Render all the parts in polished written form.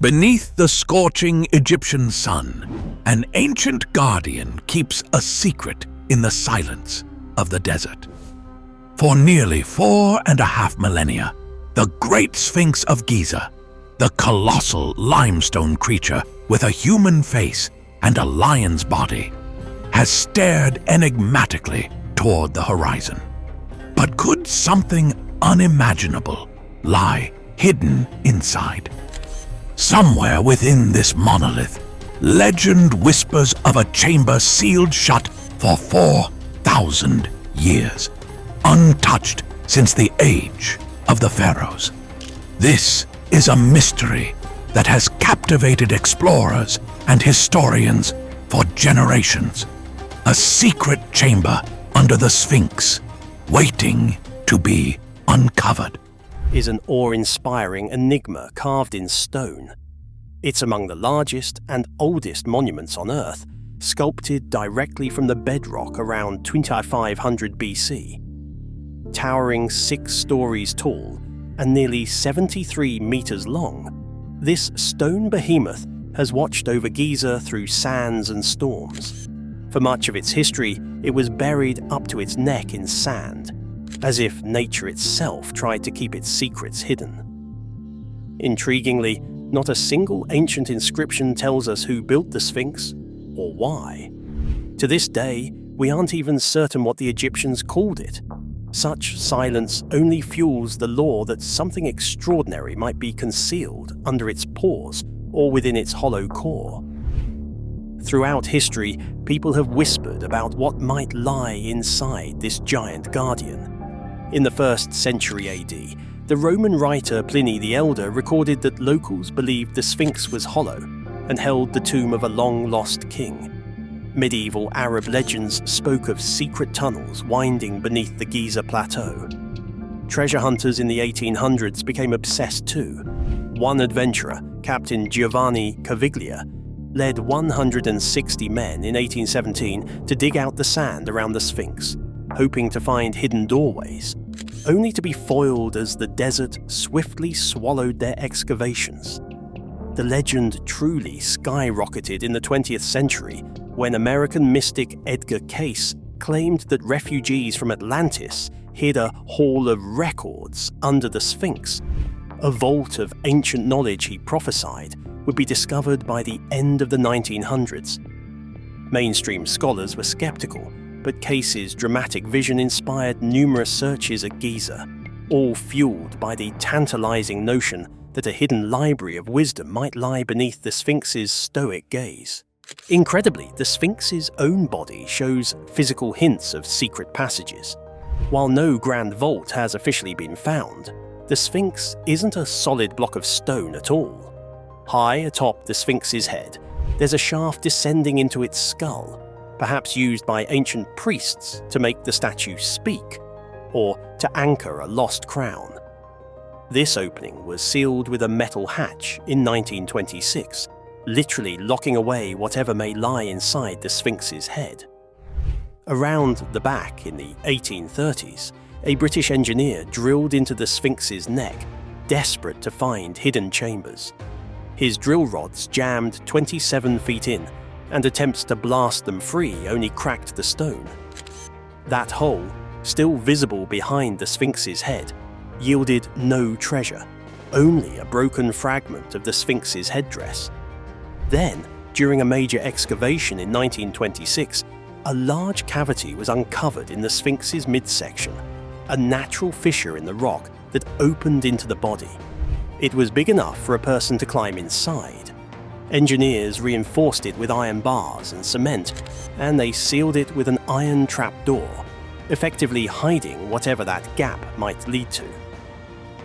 Beneath the scorching Egyptian sun, an ancient guardian keeps a secret in the silence of the desert. For nearly 4.5 millennia, the Great Sphinx of Giza, the colossal limestone creature with a human face and a lion's body, has stared enigmatically toward the horizon. But could something unimaginable lie hidden inside? Somewhere within this monolith, legend whispers of a chamber sealed shut for 4,000 years, untouched since the age of the pharaohs. This is a mystery that has captivated explorers and historians for generations. A secret chamber under the Sphinx, waiting to be uncovered. Is an awe-inspiring enigma carved in stone. It's among the largest and oldest monuments on Earth, sculpted directly from the bedrock around 2500 BC. Towering 6 stories tall and nearly 73 meters long, this stone behemoth has watched over Giza through sands and storms. For much of its history, it was buried up to its neck in sand, as if nature itself tried to keep its secrets hidden. Intriguingly, not a single ancient inscription tells us who built the Sphinx or why. To this day, we aren't even certain what the Egyptians called it. Such silence only fuels the lore that something extraordinary might be concealed under its pores or within its hollow core. Throughout history, people have whispered about what might lie inside this giant guardian. In the 1st century AD, the Roman writer Pliny the Elder recorded that locals believed the Sphinx was hollow and held the tomb of a long-lost king. Medieval Arab legends spoke of secret tunnels winding beneath the Giza plateau. Treasure hunters in the 1800s became obsessed too. One adventurer, Captain Giovanni Caviglia, led 160 men in 1817 to dig out the sand around the Sphinx, hoping to find hidden doorways, only to be foiled as the desert swiftly swallowed their excavations. The legend truly skyrocketed in the 20th century when American mystic Edgar Cayce claimed that refugees from Atlantis hid a hall of records under the Sphinx. A vault of ancient knowledge he prophesied would be discovered by the end of the 1900s. Mainstream scholars were skeptical, but Cayce's dramatic vision inspired numerous searches at Giza, all fueled by the tantalizing notion that a hidden library of wisdom might lie beneath the Sphinx's stoic gaze. Incredibly, the Sphinx's own body shows physical hints of secret passages. While no grand vault has officially been found, the Sphinx isn't a solid block of stone at all. High atop the Sphinx's head, there's a shaft descending into its skull, perhaps used by ancient priests to make the statue speak, or to anchor a lost crown. This opening was sealed with a metal hatch in 1926, literally locking away whatever may lie inside the Sphinx's head. Around the back in the 1830s, a British engineer drilled into the Sphinx's neck, desperate to find hidden chambers. His drill rods jammed 27 feet in, and attempts to blast them free only cracked the stone. That hole, still visible behind the Sphinx's head, yielded no treasure, only a broken fragment of the Sphinx's headdress. Then, during a major excavation in 1926, a large cavity was uncovered in the Sphinx's midsection, a natural fissure in the rock that opened into the body. It was big enough for a person to climb inside. Engineers reinforced it with iron bars and cement, and they sealed it with an iron trapdoor, effectively hiding whatever that gap might lead to.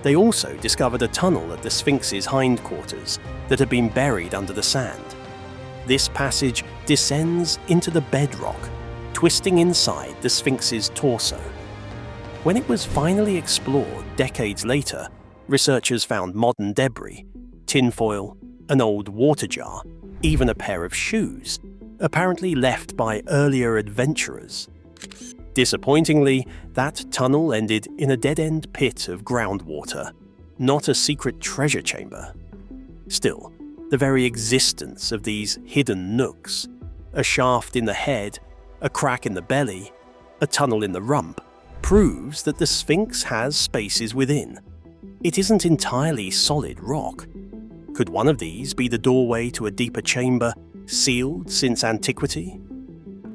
They also discovered a tunnel at the Sphinx's hindquarters that had been buried under the sand. This passage descends into the bedrock, twisting inside the Sphinx's torso. When it was finally explored decades later, researchers found modern debris, tinfoil, an old water jar, even a pair of shoes, apparently left by earlier adventurers. Disappointingly, that tunnel ended in a dead-end pit of groundwater, not a secret treasure chamber. Still, The very existence of these hidden nooks, a shaft in the head, a crack in the belly, a tunnel in the rump, proves that the Sphinx has spaces within. It isn't entirely solid rock. Could one of these be the doorway to a deeper chamber, sealed since antiquity?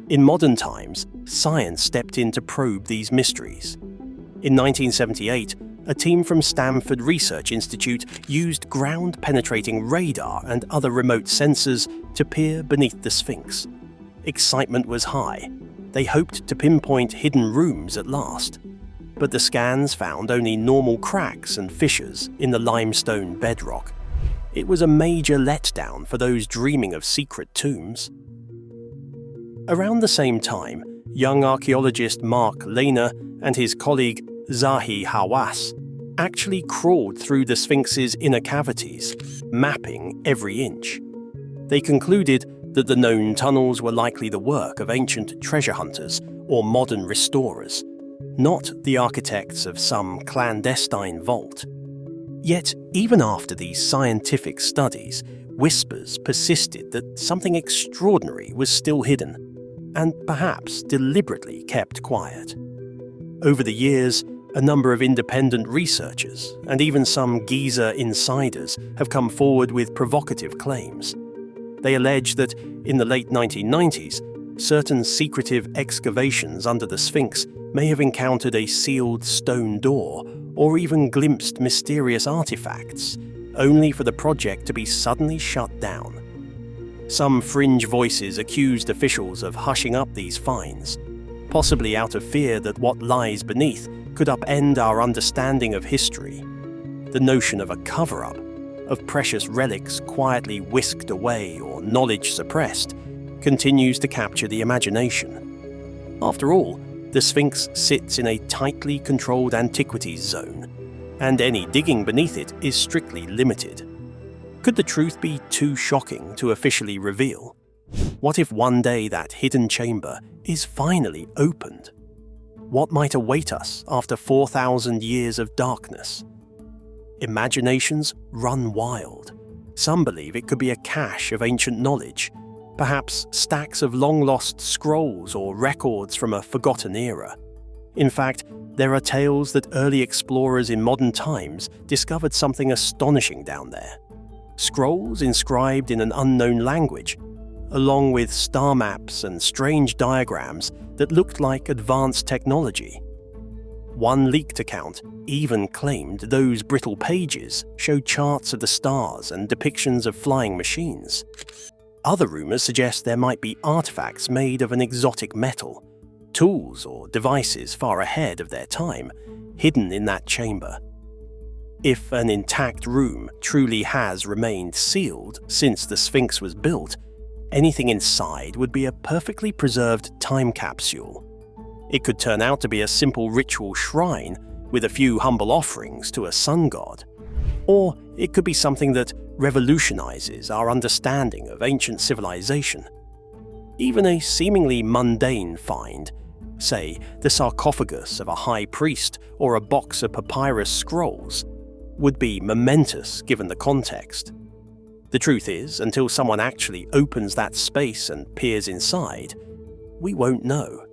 In modern times, science stepped in to probe these mysteries. In 1978, a team from Stanford Research Institute used ground-penetrating radar and other remote sensors to peer beneath the Sphinx. Excitement was high. They hoped to pinpoint hidden rooms at last. But the scans found only normal cracks and fissures in the limestone bedrock. It was a major letdown for those dreaming of secret tombs. Around the same time, young archaeologist Mark Lehner and his colleague Zahi Hawass actually crawled through the Sphinx's inner cavities, mapping every inch. They concluded that the known tunnels were likely the work of ancient treasure hunters or modern restorers, not the architects of some clandestine vault. Yet, even after these scientific studies, whispers persisted that something extraordinary was still hidden, and perhaps deliberately kept quiet. Over the years, a number of independent researchers, and even some Giza insiders, have come forward with provocative claims. They allege that, in the late 1990s, certain secretive excavations under the Sphinx may have encountered a sealed stone door or even glimpsed mysterious artifacts, only for the project to be suddenly shut down. Some fringe voices accused officials of hushing up these finds, possibly out of fear that what lies beneath could upend our understanding of history. The notion of a cover-up, of precious relics quietly whisked away or knowledge suppressed, continues to capture the imagination. After all, the Sphinx sits in a tightly controlled antiquities zone, and any digging beneath it is strictly limited. Could the truth be too shocking to officially reveal? What if one day that hidden chamber is finally opened? What might await us after 4,000 years of darkness? Imaginations run wild. Some believe it could be a cache of ancient knowledge, perhaps stacks of long-lost scrolls or records from a forgotten era. In fact, there are tales that early explorers in modern times discovered something astonishing down there. Scrolls inscribed in an unknown language, along with star maps and strange diagrams that looked like advanced technology. One leaked account even claimed those brittle pages showed charts of the stars and depictions of flying machines. Other rumors suggest there might be artifacts made of an exotic metal, tools or devices far ahead of their time, hidden in that chamber. If an intact room truly has remained sealed since the Sphinx was built, anything inside would be a perfectly preserved time capsule. It could turn out to be a simple ritual shrine with a few humble offerings to a sun god. Or it could be something that revolutionizes our understanding of ancient civilization. Even a seemingly mundane find, say the sarcophagus of a high priest or a box of papyrus scrolls, would be momentous given the context. The truth is, until someone actually opens that space and peers inside, we won't know.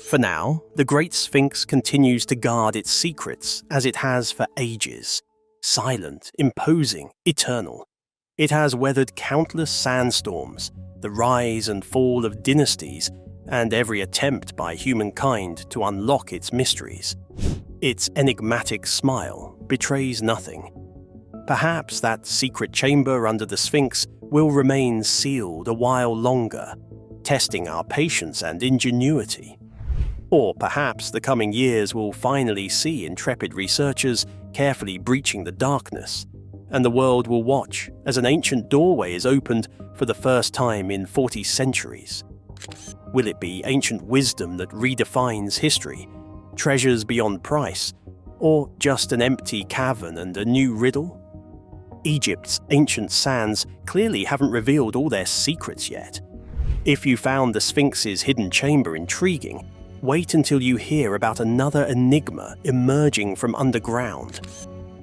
For now, the Great Sphinx continues to guard its secrets as it has for ages. Silent, imposing, eternal. It has weathered countless sandstorms, the rise and fall of dynasties, and every attempt by humankind to unlock its mysteries. Its enigmatic smile betrays nothing. Perhaps that secret chamber under the Sphinx will remain sealed a while longer, testing our patience and ingenuity. Or perhaps the coming years will finally see intrepid researchers carefully breaching the darkness, and the world will watch as an ancient doorway is opened for the first time in 40 centuries. Will it be ancient wisdom that redefines history, treasures beyond price, or just an empty cavern and a new riddle? Egypt's ancient sands clearly haven't revealed all their secrets yet. If you found the Sphinx's hidden chamber intriguing, wait until you hear about another enigma emerging from underground.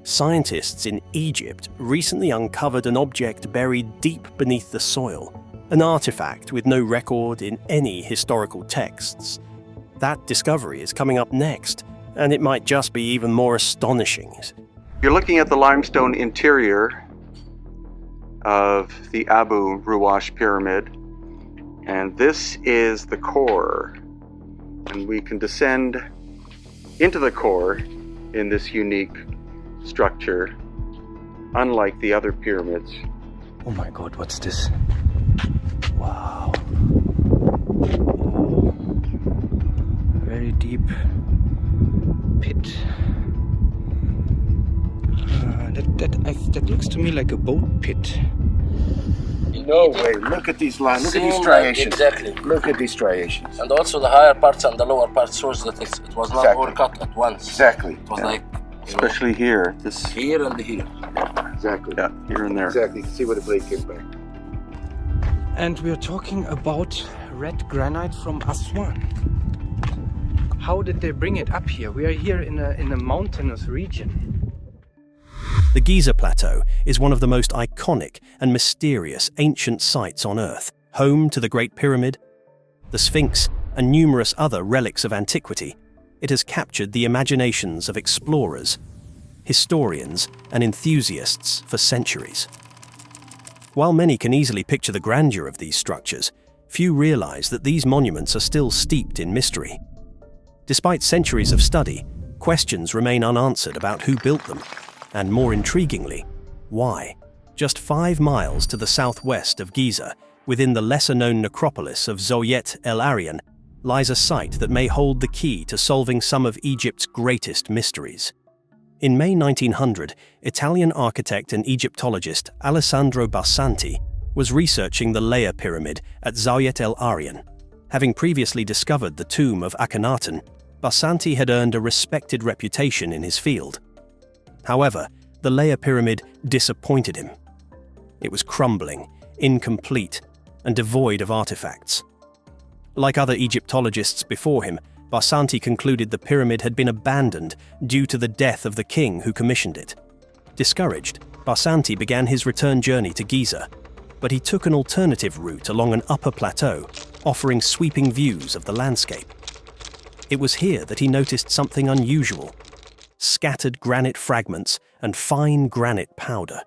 Scientists in Egypt recently uncovered an object buried deep beneath the soil, an artifact with no record in any historical texts. That discovery is coming up next, and it might just be even more astonishing. You're looking at the limestone interior of the Abu Ruwash pyramid, and this is the core. And we can descend into the core in this unique structure, unlike the other pyramids. Oh my god, what's this? Wow. Oh. Very deep pit. That looks to me like a boat pit. No way. Look at these lines. Look at these striations. Exactly. Look at these striations. And also the higher parts and the lower parts shows that it was not all cut at once. Exactly. It was like, Especially here. This here and here. Exactly. Yeah, here and there. Exactly. You can see where the blade came back. And we're talking about red granite from Aswan. How did they bring it up here? We are here in a mountainous region. The Giza Plateau is one of the most iconic and mysterious ancient sites on Earth, home to the Great Pyramid, the Sphinx, and numerous other relics of antiquity. It has captured the imaginations of explorers, historians, and enthusiasts for centuries. While many can easily picture the grandeur of these structures, few realize that these monuments are still steeped in mystery. Despite centuries of study, questions remain unanswered about who built them, and more intriguingly, why. Just 5 miles to the southwest of Giza, within the lesser-known necropolis of Zawyet El Aryan, lies a site that may hold the key to solving some of Egypt's greatest mysteries. In May 1900, Italian architect and Egyptologist Alessandro Barsanti was researching the Leia pyramid at Zawyet El Aryan. Having previously discovered the tomb of Akhenaten, Barsanti had earned a respected reputation in his field. However, the Leia pyramid disappointed him. It was crumbling, incomplete, and devoid of artifacts. Like other Egyptologists before him, Barsanti concluded the pyramid had been abandoned due to the death of the king who commissioned it. Discouraged, Barsanti began his return journey to Giza, but he took an alternative route along an upper plateau, offering sweeping views of the landscape. It was here that he noticed something unusual: scattered granite fragments and fine granite powder,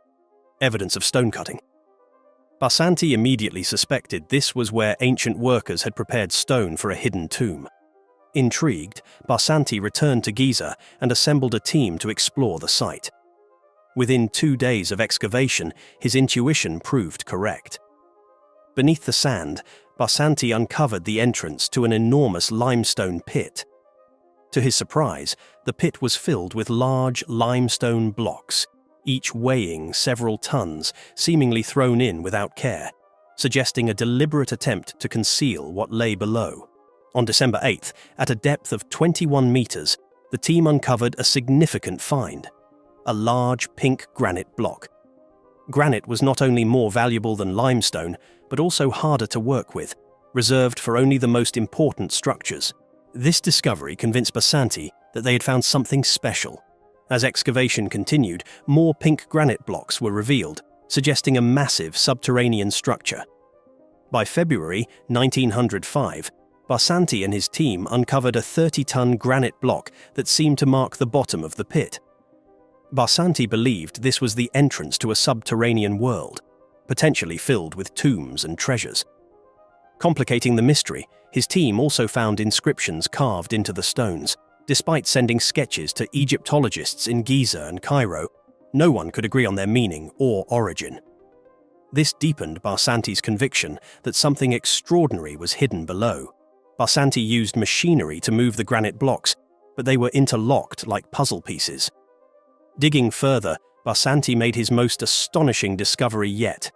evidence of stone cutting. Barsanti immediately suspected this was where ancient workers had prepared stone for a hidden tomb. Intrigued, Barsanti returned to Giza and assembled a team to explore the site. Within 2 days of excavation, his intuition proved correct. Beneath the sand, Barsanti uncovered the entrance to an enormous limestone pit. To his surprise, the pit was filled with large limestone blocks, each weighing several tons, seemingly thrown in without care, suggesting a deliberate attempt to conceal what lay below. On December 8th, at a depth of 21 meters, the team uncovered a significant find: a large pink granite block. Granite was not only more valuable than limestone, but also harder to work with, reserved for only the most important structures. This discovery convinced Barsanti that they had found something special. As excavation continued, more pink granite blocks were revealed, suggesting a massive subterranean structure. By February 1905, Barsanti and his team uncovered a 30-ton granite block that seemed to mark the bottom of the pit. Barsanti believed this was the entrance to a subterranean world, potentially filled with tombs and treasures. Complicating the mystery, his team also found inscriptions carved into the stones. Despite sending sketches to Egyptologists in Giza and Cairo, no one could agree on their meaning or origin. This deepened Barsanti's conviction that something extraordinary was hidden below. Barsanti used machinery to move the granite blocks, but they were interlocked like puzzle pieces. Digging further, Barsanti made his most astonishing discovery yet: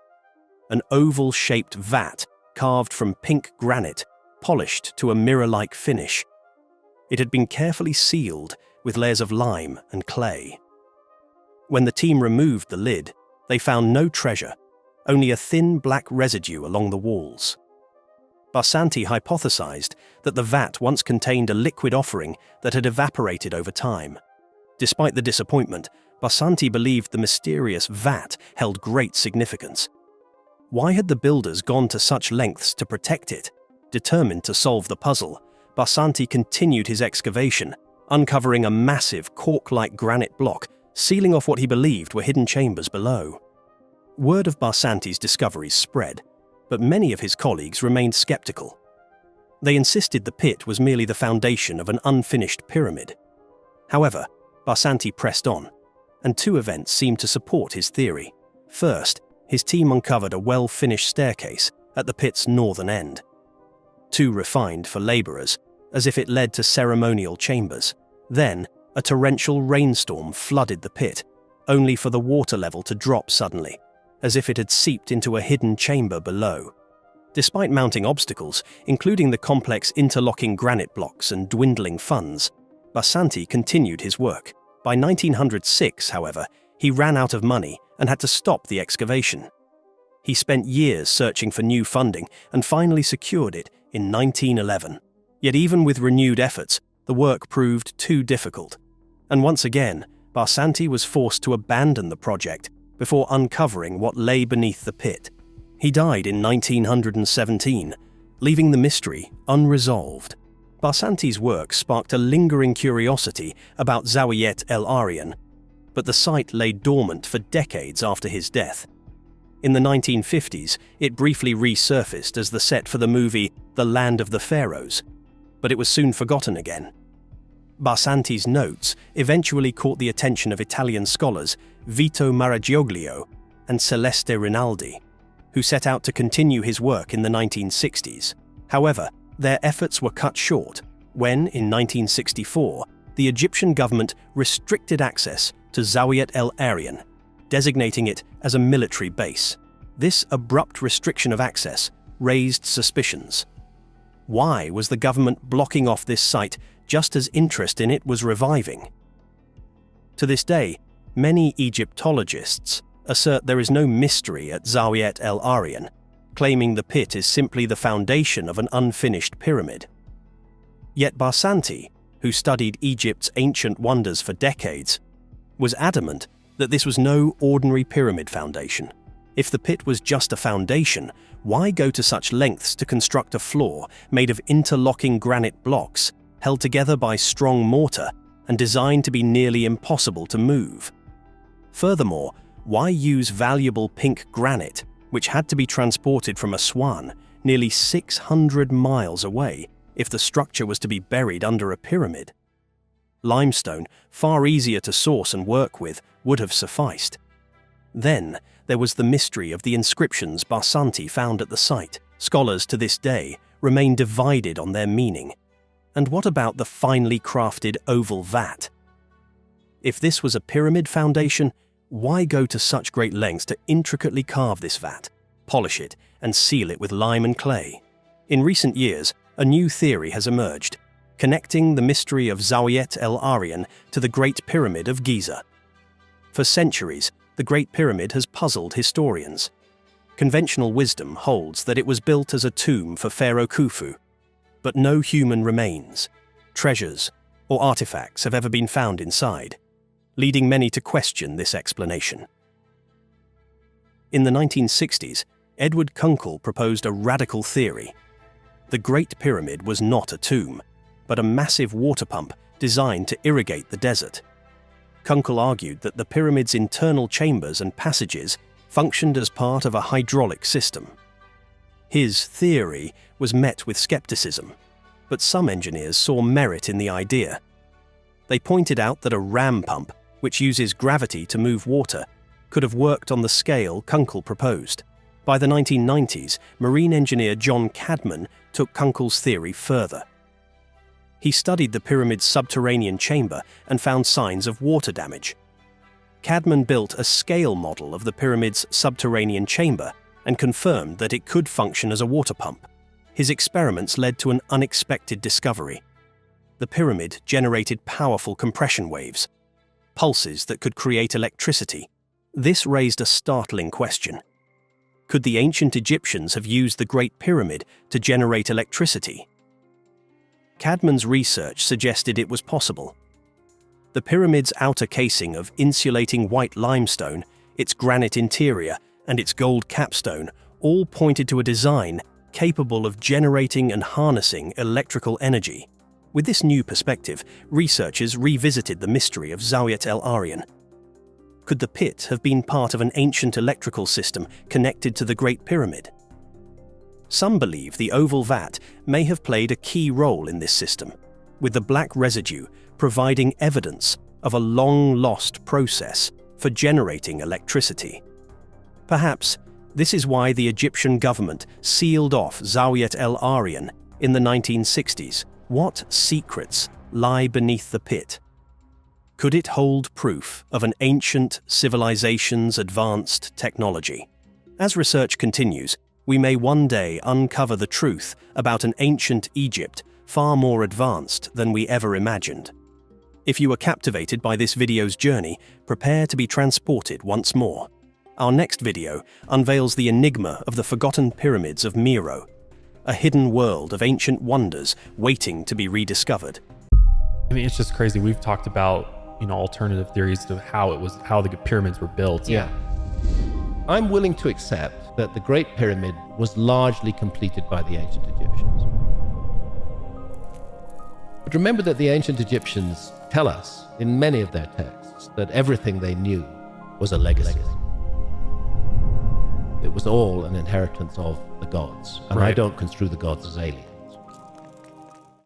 an oval-shaped vat carved from pink granite, polished to a mirror-like finish. It had been carefully sealed with layers of lime and clay. When the team removed the lid, they found no treasure, only a thin black residue along the walls. Barsanti hypothesized that the vat once contained a liquid offering that had evaporated over time. Despite the disappointment, Barsanti believed the mysterious vat held great significance. Why had the builders gone to such lengths to protect it? Determined to solve the puzzle, Barsanti continued his excavation, uncovering a massive cork-like granite block, sealing off what he believed were hidden chambers below. Word of Barsanti's discoveries spread, but many of his colleagues remained skeptical. They insisted the pit was merely the foundation of an unfinished pyramid. However, Barsanti pressed on, and two events seemed to support his theory. First, his team uncovered a well-finished staircase at the pit's northern end. Too refined for laborers, as if it led to ceremonial chambers. Then, a torrential rainstorm flooded the pit, only for the water level to drop suddenly, as if it had seeped into a hidden chamber below. Despite mounting obstacles, including the complex interlocking granite blocks and dwindling funds, Barsanti continued his work. By 1906, however, he ran out of money and had to stop the excavation. He spent years searching for new funding and finally secured it in 1911. Yet even with renewed efforts, the work proved too difficult. And once again, Barsanti was forced to abandon the project before uncovering what lay beneath the pit. He died in 1917, leaving the mystery unresolved. Barsanti's work sparked a lingering curiosity about Zawyet El Aryan, but the site lay dormant for decades after his death. In the 1950s, it briefly resurfaced as the set for the movie The Land of the Pharaohs, but it was soon forgotten again. Barsanti's notes eventually caught the attention of Italian scholars Vito Maragioglio and Celeste Rinaldi, who set out to continue his work in the 1960s. However, their efforts were cut short when, in 1964, the Egyptian government restricted access to Zawyet El Aryan, designating it as a military base. This abrupt restriction of access raised suspicions. Why was the government blocking off this site just as interest in it was reviving? To this day, many Egyptologists assert there is no mystery at Zawyet El Aryan, claiming the pit is simply the foundation of an unfinished pyramid. Yet Barsanti, who studied Egypt's ancient wonders for decades, was adamant that this was no ordinary pyramid foundation. If the pit was just a foundation, why go to such lengths to construct a floor made of interlocking granite blocks held together by strong mortar and designed to be nearly impossible to move? Furthermore, why use valuable pink granite, which had to be transported from Aswan, nearly 600 miles away, if the structure was to be buried under a pyramid? Limestone, far easier to source and work with, would have sufficed. Then, there was the mystery of the inscriptions Barsanti found at the site. Scholars to this day remain divided on their meaning. And what about the finely crafted oval vat? If this was a pyramid foundation, why go to such great lengths to intricately carve this vat, polish it, and seal it with lime and clay? In recent years, a new theory has emerged, connecting the mystery of Zawyet El Aryan to the Great Pyramid of Giza. For centuries, the Great Pyramid has puzzled historians. Conventional wisdom holds that it was built as a tomb for Pharaoh Khufu, but no human remains, treasures, or artifacts have ever been found inside, leading many to question this explanation. In the 1960s, Edward Kunkel proposed a radical theory. The Great Pyramid was not a tomb, but a massive water pump designed to irrigate the desert. Kunkel argued that the pyramid's internal chambers and passages functioned as part of a hydraulic system. His theory was met with skepticism, but some engineers saw merit in the idea. They pointed out that a ram pump, which uses gravity to move water, could have worked on the scale Kunkel proposed. By the 1990s, marine engineer John Cadman took Kunkel's theory further. He studied the pyramid's subterranean chamber and found signs of water damage. Cadman built a scale model of the pyramid's subterranean chamber and confirmed that it could function as a water pump. His experiments led to an unexpected discovery. The pyramid generated powerful compression waves, pulses that could create electricity. This raised a startling question. Could the ancient Egyptians have used the Great Pyramid to generate electricity? Cadman's research suggested it was possible. The pyramid's outer casing of insulating white limestone, its granite interior, and its gold capstone all pointed to a design capable of generating and harnessing electrical energy. With this new perspective, researchers revisited the mystery of Zawyet El Aryan. Could the pit have been part of an ancient electrical system connected to the Great Pyramid? Some believe the oval vat may have played a key role in this system, with the black residue providing evidence of a long-lost process for generating electricity. Perhaps this is why the Egyptian government sealed off Zawyet El Aryan in the 1960s. What secrets lie beneath the pit? Could it hold proof of an ancient civilization's advanced technology? As research continues, we may one day uncover the truth about an ancient Egypt far more advanced than we ever imagined. If you were captivated by this video's journey, prepare to be transported once more. Our next video unveils the enigma of the forgotten pyramids of Meroe, a hidden world of ancient wonders waiting to be rediscovered. I mean, it's just crazy. We've talked about, alternative theories to how the pyramids were built. Yeah. I'm willing to accept that the Great Pyramid was largely completed by the ancient Egyptians. But remember that the ancient Egyptians tell us in many of their texts that everything they knew was a legacy. It was all an inheritance of the gods, and I don't construe the gods as aliens.